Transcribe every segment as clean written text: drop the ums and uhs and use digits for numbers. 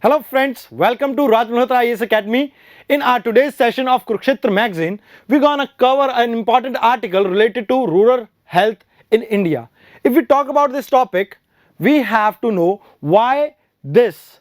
Hello friends, welcome to Raj Malhotra IAS Academy. In our today's session of Kurukshetra magazine, we're gonna cover an important article related to rural health in India. If we talk about this topic, we have to know why this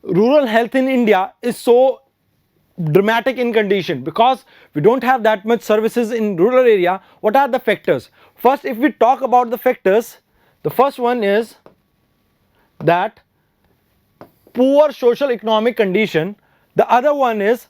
rural health in India is so dramatic in condition, because we don't have that much services in rural area. What are the factors? First, if we talk about the factors, the first one is that poor social economic condition. The other one is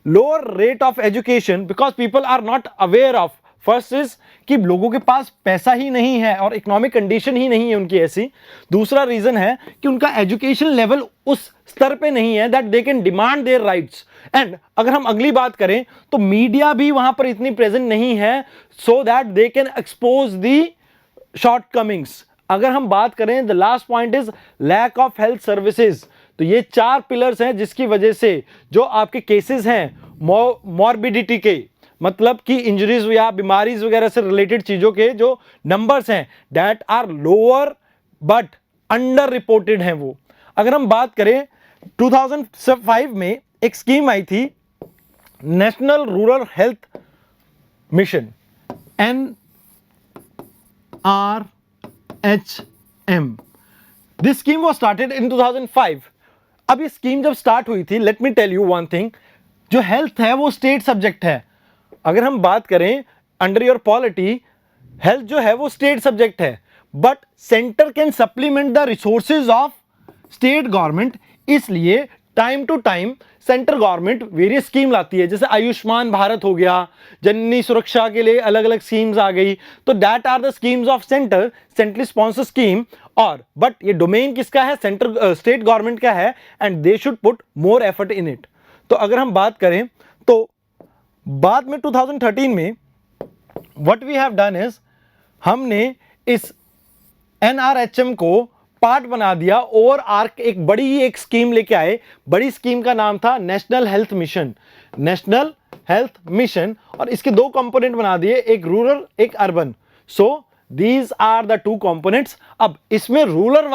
lower rate of education because people are not aware of. First is कि लोगों के पास पैसा ही नहीं है और economic condition ही नहीं है उनकी ऐसी. दूसरा रीजन है कि उनका एजुकेशन लेवल उस स्तर पे नहीं है that they can demand their rights. And अगर हम अगली बात करें तो मीडिया भी वहां पर इतनी प्रेजेंट नहीं है so that they can expose the shortcomings. अगर हम बात करें the last point is lack of health services. तो ये चार पिलर्स हैं जिसकी वजह से जो आपके केसेस हैं मॉर्बिडिटी के, मतलब कि इंजरीज या बीमारीज वगैरह से रिलेटेड चीजों के जो नंबर्स हैं that are lower but under reported हैं वो. अगर हम बात करें 2005 में एक स्कीम आई थी National Rural Health Mission NRHM. This scheme was started in 2005. अब ये स्कीम जब स्टार्ट हुई थी, let me tell you one thing, जो हेल्थ है वो स्टेट सब्जेक्ट है. अगर हम बात करें अंडर योर पॉलिटी, हेल्थ जो है वो स्टेट सब्जेक्ट है, but centre can supplement the resources of state government. इसलिए time to time centre government various scheme लाती है, जैसे आयुष्मान भारत हो गया, जननी सुरक्षा के लिए अलग अलग स्कीम्स आ गई. तो that are the schemes of centre, centrally sponsor scheme. और बट ये डोमेन किसका है? सेंटर स्टेट गवर्नमेंट का है and they should put more effort in it. तो अगर हम बात करें तो बाद में 2013 में what we have done is हमने इस NRHM को पार्ट बना दिया. ओवर आर्क एक बड़ी एक स्कीम लेके आए. बड़ी स्कीम का नाम था national health mission. National health mission, और इसके दो कंपोनेंट बना दिए, एक रूरल एक urban. So these are the two components. अब इसमें रूरल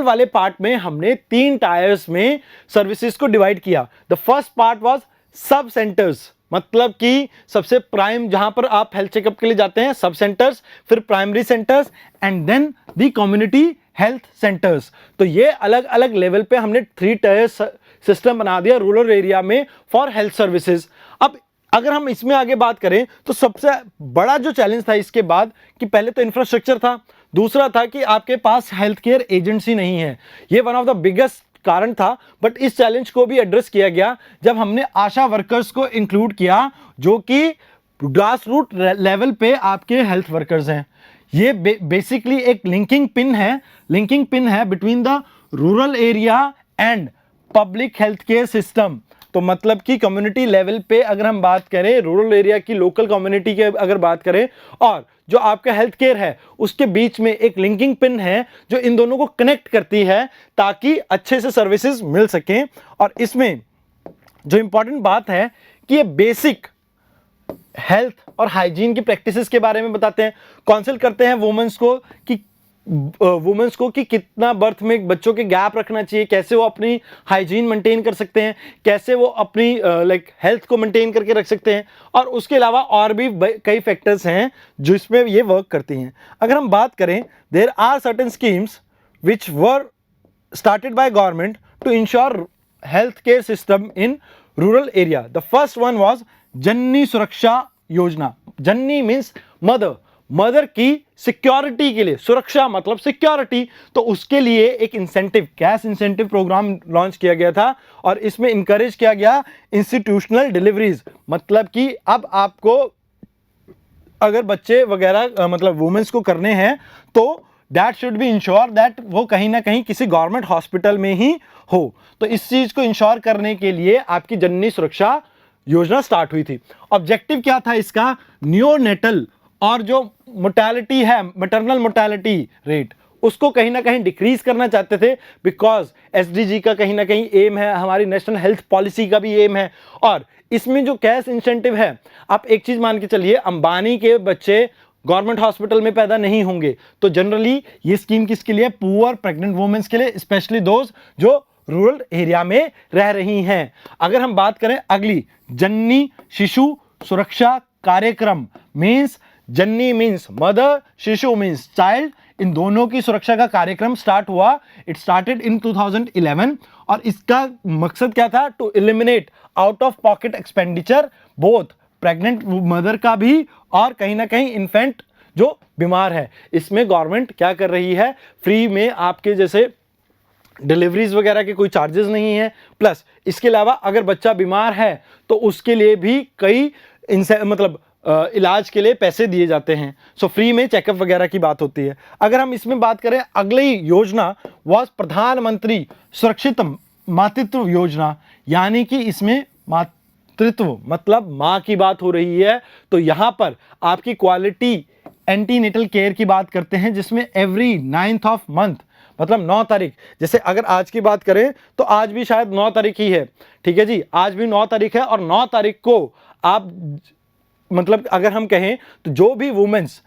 वाले पार्ट में हमने 3 टायर्स में सर्विसेज को डिवाइड किया. द फर्स्ट पार्ट वाज सब सेंटर्स, मतलब कि सबसे प्राइम जहां पर आप हेल्थ चेकअप के लिए जाते हैं, सब सेंटर्स, फिर primary centres and then the community health centres. तो ये अलग अलग लेवल पे हमने 3 टायर सिस्टम बना दिया रूरल एरिया में फॉर हेल्थ सर्विसेज. अब अगर हम इसमें आगे बात करें तो सबसे बड़ा जो चैलेंज था इसके बाद कि पहले तो इंफ्रास्ट्रक्चर था, दूसरा था कि आपके पास हेल्थ केयर एजेंसी नहीं है. ये वन ऑफ द बिगेस्ट कारण था. बट इस चैलेंज को भी एड्रेस किया गया जब हमने आशा वर्कर्स को इंक्लूड किया, जो कि ग्रास रूट लेवल पे आपके हेल्थ वर्कर्स हैं. ये बेसिकली एक लिंकिंग पिन है between the rural area and public health care system. तो मतलब कि कम्युनिटी लेवल पे अगर हम बात करें, रूरल एरिया की लोकल कम्युनिटी के अगर बात करें और जो आपका हेल्थ केयर है, उसके बीच में एक लिंकिंग पिन है जो इन दोनों को कनेक्ट करती है ताकि अच्छे से सर्विसेज मिल सकें. और इसमें जो इंपॉर्टेंट बात है कि ये बेसिक हेल्थ और हाइजीन की प्रैक्टिसेस के बारे में बताते हैं, काउंसिल करते हैं वुमेन्स को कि कितना बर्थ में बच्चों के गैप रखना चाहिए, कैसे वो अपनी हाइजीन मेंटेन कर सकते हैं, कैसे वो अपनी हेल्थ को मेंटेन करके रख सकते हैं. और उसके अलावा और भी कई फैक्टर्स हैं जो इसमें ये वर्क करती हैं. अगर हम बात करें, there are certain schemes which were started by government to ensure health care system in rural area. The first one was Janani Suraksha Yojana. Janani means mother की सिक्योरिटी के लिए, सुरक्षा मतलब सिक्योरिटी. तो उसके लिए एक incentive, cash incentive program launch किया गया था और इसमें इंकरेज किया गया इंस्टीट्यूशनल डिलीवरीज. मतलब कि अब आपको अगर बच्चे वगैरह मतलब वुमेन्स को करने हैं तो that should be ensure that वो कहीं ना कहीं किसी गवर्नमेंट हॉस्पिटल में ही हो. तो इस चीज को इंश्योर करने के लिए आपकी जननी सुरक्षा योजना स्टार्ट हुई थी. ऑब्जेक्टिव क्या था इसका? नियोनेटल और जो मोर्टेलिटी है, मैटरनल मोर्टेलिटी रेट, उसको कहीं ना कहीं डिक्रीज करना चाहते थे, बिकॉज SDG का कहीं ना कहीं एम है, हमारी नेशनल हेल्थ पॉलिसी का भी एम है. और इसमें जो कैश इंसेंटिव है, आप एक चीज मान के चलिए, अंबानी के बच्चे गवर्नमेंट हॉस्पिटल में पैदा नहीं होंगे. तो जनरली ये स्कीम किसके लिए? पुअर प्रेग्नेंट वुमेन्स के लिए, स्पेशली दोज जो रूरल एरिया में रह रही हैं। अगर हम बात करें अगली, जननी शिशु सुरक्षा कार्यक्रम मीन्स, जननी मीन्स मदर, शिशु मीन्स चाइल्ड, इन दोनों की सुरक्षा का कार्यक्रम स्टार्ट हुआ। इट स्टार्टेड इन 2011 और इसका मकसद क्या था? To eliminate out of pocket expenditure both pregnant mother का भी और कहीं ना कहीं इन्फेंट जो बीमार है। इसमें गवर्नमेंट क्या कर रही है? फ्री में आपके जैसे डिलीवरीज वगैरह के कोई चार्जेस नहीं है, प्लस इसके अलावा अगर बच्चा बीमार है तो उसके लिए भी कई मतलब इलाज के लिए पैसे दिए जाते हैं। सो फ्री में चेकअप वगैरह की बात होती है। अगर हम इसमें बात करें, अगली योजना वाज प्रधानमंत्री सुरक्षित मातृत्व योजना, यानी कि इसमें मातृत्व मतलब माँ की बात हो रही है। तो यहाँ पर आपकी क्वालिटी एंटीनेटल केयर की बात करते हैं, जिसमें एवरी 9th ऑफ मंथ मतलब 9 तारीख, जैसे अगर आज की बात करें तो आज भी शायद 9 तारीख ही है, ठीक है जी, आज भी 9 तारीख है और 9 तारीख को आप मतलब अगर हम कहें तो जो भी वुमेन्स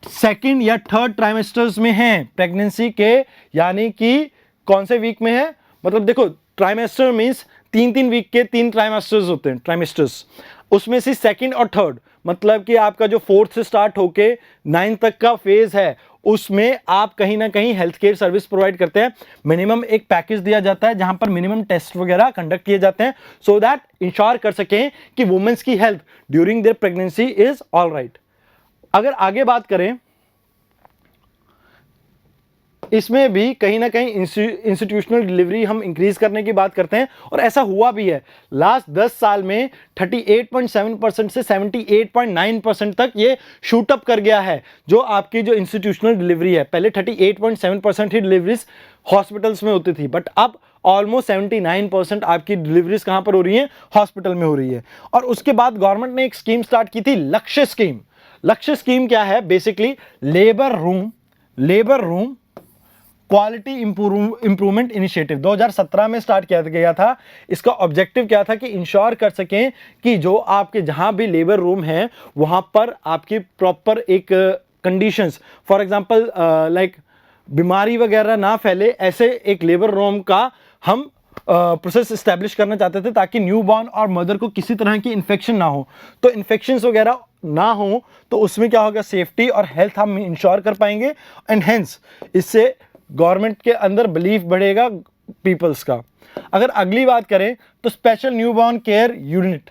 सेकंड या थर्ड ट्राइमेस्टर्स में हैं प्रेगनेंसी के, यानी कि कौन से वीक में है, मतलब देखो ट्राइमेस्टर मीन्स 3-3 वीक के 3 ट्राइमेस्टर्स होते हैं, ट्राइमेस्टर्स, उसमें से सेकंड और थर्ड मतलब कि आपका जो 4th से स्टार्ट होके 9 तक का फेज है, उसमें आप कहीं ना कहीं हेल्थ केयर सर्विस प्रोवाइड करते हैं। मिनिमम एक पैकेज दिया जाता है जहां पर मिनिमम टेस्ट वगैरह कंडक्ट किए जाते हैं, सो दैट इंश्योर कर सकें कि वुमेन्स की health during their pregnancy is all right. अगर आगे बात करें, इसमें भी कहीं ना कहीं इंस्टीट्यूशनल डिलीवरी हम इंक्रीज करने की बात करते हैं और ऐसा हुआ भी है। लास्ट 10 साल में 38.7% से 78.9% तक ये शूट अप कर गया है जो आपकी जो इंस्टीट्यूशनल डिलीवरी है। पहले 38.7% ही डिलीवरीज हॉस्पिटल्स में होती थी, बट अब ऑलमोस्ट 79% आपकी डिलीवरीज कहां पर हो रही हैं? हॉस्पिटल में हो रही है। और उसके बाद गवर्नमेंट ने एक स्कीम स्टार्ट की थी, लक्ष्य स्कीम। लक्ष्य स्कीम क्या है? Basically labour room quality improvement initiative 2017 में स्टार्ट किया गया था। इसका ऑब्जेक्टिव क्या था कि इंश्योर कर सकें कि जो आपके जहां भी लेबर रूम है वहां पर आपकी प्रॉपर एक कंडीशंस, फॉर एग्जांपल लाइक बीमारी वगैरह ना फैले, ऐसे एक लेबर रूम का हम प्रोसेस इस्टेब्लिश करना चाहते थे ताकि न्यूबॉर्न और मदर को किसी तरह की इन्फेक्शन ना हो। तो इन्फेक्शंस वगैरह ना हो तो उसमें क्या होगा? सेफ्टी और हेल्थ हम इंश्योर कर पाएंगे एंड हेंस इससे गवर्नमेंट के अंदर बिलीफ बढ़ेगा पीपल्स का। अगर अगली बात करें तो स्पेशल न्यूबॉर्न केयर यूनिट,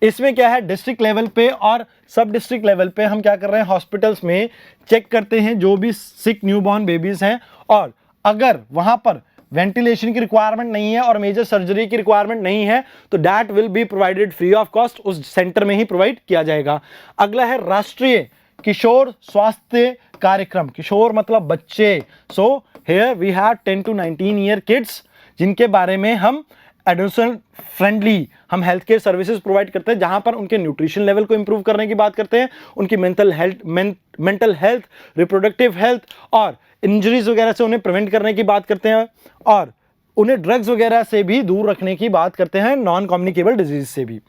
इसमें क्या है? डिस्ट्रिक्ट लेवल पे और सब डिस्ट्रिक्ट लेवल पे हम क्या कर रहे हैं? हॉस्पिटल्स में चेक करते हैं जो भी सिक न्यूबॉर्न बेबीज हैं, और अगर वहां पर वेंटिलेशन की रिक्वायरमेंट नहीं है और मेजर सर्जरी की रिक्वायरमेंट नहीं है तो that will be provided free of cost, उस सेंटर में ही प्रोवाइड किया जाएगा। अगला है राष्ट्रीय किशोर स्वास्थ्य कार्यक्रम। किशोर मतलब बच्चे, so here we have 10 to 19 year kids जिनके बारे में हम एडोलेसेंट फ्रेंडली हम हेल्थ केयर सर्विसेज प्रोवाइड करते हैं, जहां पर उनके न्यूट्रिशन लेवल को इंप्रूव करने की बात करते हैं, उनकी मेंटल हेल्थ, रिप्रोडक्टिव हेल्थ और इंजरीज वगैरह से उन्हें प्रिवेंट करने की बात करते हैं, और उन्हें ड्रग्स वगैरह से भी दूर रखने की बात करते हैं, नॉन कम्युनिकेबल डिजीज से भी।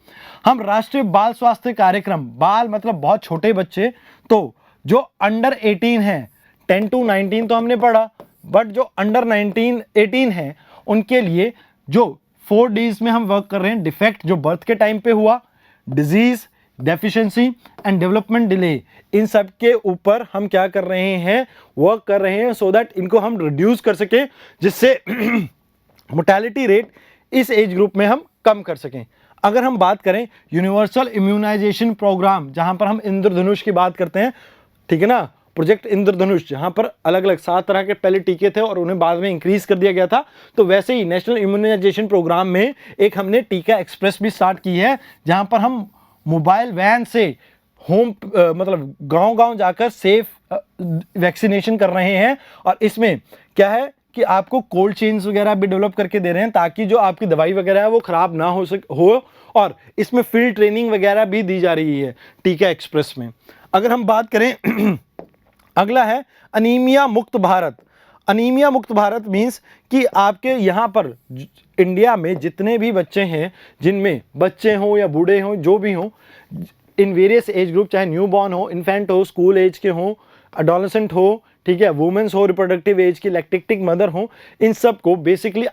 हम राष्ट्रीय बाल स्वास्थ्य कार्यक्रम, बाल मतलब बहुत छोटे बच्चे, तो जो अंडर 18 हैं, 10 to 19 तो हमने पढ़ा, बट जो अंडर 18 हैं उनके लिए जो 4 Ds में हम वर्क कर रहे हैं, डिफेक्ट जो बर्थ के टाइम पे हुआ, disease, deficiency and development delay, इन सब के ऊपर हम क्या कर रहे हैं? वर्क कर रहे हैं, सो दैट इनको हम रिड्यूस कर सकें, जिससे मोर्टेलिटी रेट इस एज ग्रुप में हम कम कर सकें। अगर हम बात करें यूनिवर्सल इम्यूनाइजेशन प्रोग्राम, जहां पर हम इंद्रधनुष की बात करते हैं, ठीक है ना, प्रोजेक्ट इंद्रधनुष, जहां पर अलग अलग 7 तरह के पहले टीके थे और उन्हें बाद में इंक्रीज कर दिया गया था, तो वैसे ही नेशनल इम्यूनाइजेशन प्रोग्राम में एक हमने टीका एक्सप्रेस भी स्टार्ट की है, जहां पर हम मोबाइल वैन से होम मतलब गांव-गांव जाकर सेफ वैक्सीनेशन कर रहे हैं। और इसमें क्या है कि आपको कोल्ड चेन्स वगैरह भी डेवलप करके दे रहे हैं ताकि जो आपकी दवाई वगैरह है वो खराब ना हो, और इसमें फील्ड ट्रेनिंग वगैरह भी दी जा रही है टीका एक्सप्रेस में। अगर हम बात करें अगला है अनीमिया मुक्त भारत। अनीमिया मुक्त भारत मीन्स कि आपके यहाँ पर इंडिया में जितने भी बच्चे हैं, जिनमें बच्चे हों या बूढ़े हों, जो भी हों, इन वेरियस एज ग्रुप, चाहे न्यू बॉर्न हो, इन्फेंट हो, स्कूल एज के हों, अडोलेसेंट हो, ठीक है, वुमेन्स हो, रिप्रोडक्टिव एज की, लैक्टेटिक मदर हो, इन सब को बेसिकली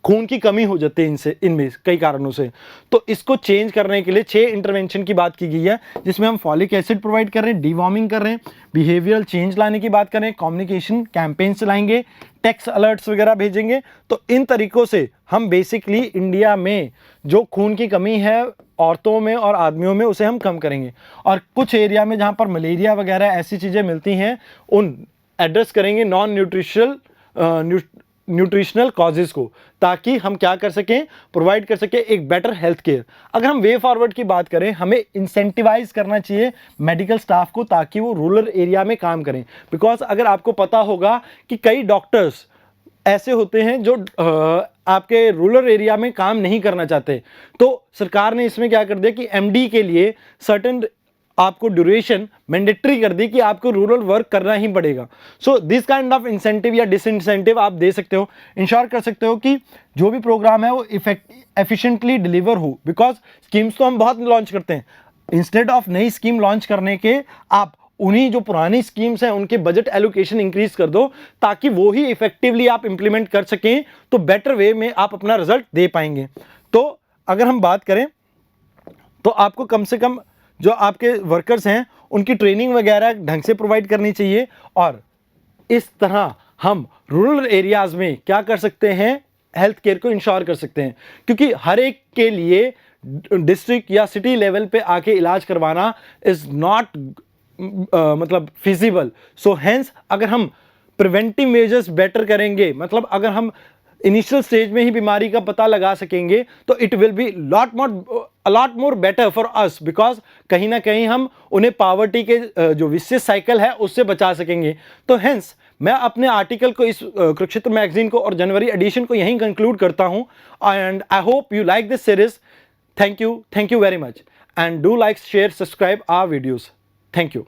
खून की कमी हो जाती है इनसे, इनमें कई कारणों से। तो इसको चेंज करने के लिए 6 इंटरवेंशन की बात की गई है, जिसमें हम फॉलिक एसिड प्रोवाइड कर रहे हैं, डीवॉर्मिंग कर रहे हैं, बिहेवियरल चेंज लाने की बात कर रहे हैं, कम्युनिकेशन कैंपेन चलाएंगे, टेक्स्ट अलर्ट्स वगैरह भेजेंगे। तो इन तरीकों से हम बेसिकली इंडिया में जो खून की कमी है औरतों में और आदमियों में, उसे हम कम करेंगे। और कुछ एरिया में जहाँ पर मलेरिया वगैरह ऐसी चीज़ें मिलती हैं, उन एड्रेस करेंगे नॉन न्यूट्रिशनल कॉजेज़ को, ताकि हम क्या कर सकें, प्रोवाइड कर सकें एक बेटर हेल्थ केयर। अगर हम वे फॉरवर्ड की बात करें, हमें इंसेंटिवाइज करना चाहिए मेडिकल स्टाफ को, ताकि वो रूरल एरिया में काम करें। बिकॉज अगर आपको पता होगा कि कई डॉक्टर्स ऐसे होते हैं जो आपके रूरल एरिया में काम नहीं करना चाहते, तो सरकार ने इसमें क्या कर दिया कि एमडी के लिए सर्टेन आपको ड्यूरेशन मैंडेटरी कर दी कि आपको रूरल वर्क करना ही पड़ेगा। So this kind of incentive या डिसइंसेंटिव आप दे सकते हो, इंश्योर कर सकते हो कि जो भी प्रोग्राम है वो एफिशिएंटली डिलीवर हो। बिकॉज स्कीम्स तो हम बहुत लॉन्च करते हैं, इंस्टेड ऑफ नई स्कीम लॉन्च करने के आप उन्हीं जो पुरानी स्कीम्स हैं उनके बजट एलोकेशन इंक्रीज कर दो, ताकि वो ही इफेक्टिवली आप इंप्लीमेंट कर सकें, तो बेटर वे में आप अपना रिजल्ट दे पाएंगे। तो अगर हम बात करें तो आपको कम से कम जो आपके वर्कर्स हैं उनकी ट्रेनिंग वगैरह ढंग से प्रोवाइड करनी चाहिए। और इस तरह हम रूरल एरियाज में क्या कर सकते हैं, हेल्थ केयर को इंश्योर कर सकते हैं। क्योंकि हर एक के लिए डिस्ट्रिक्ट या सिटी लेवल पे आके इलाज करवाना इज नॉट मतलब फिजिबल। सो हेंस अगर हम प्रिवेंटिव मेजर्स बेटर करेंगे, मतलब अगर हम इनिशियल स्टेज में ही बीमारी का पता लगा सकेंगे, तो it will be lot more better for us. Because कहीं ना कहीं हम उन्हें पावर्टी के जो विशियस साइकिल है उससे बचा सकेंगे। तो हेंस मैं अपने आर्टिकल को, इस कुरुक्षेत्र मैगजीन को और जनवरी एडिशन को यहीं कंक्लूड करता हूं। And I hope you like this series. Thank you very much, and do like, share, subscribe our videos. Thank you.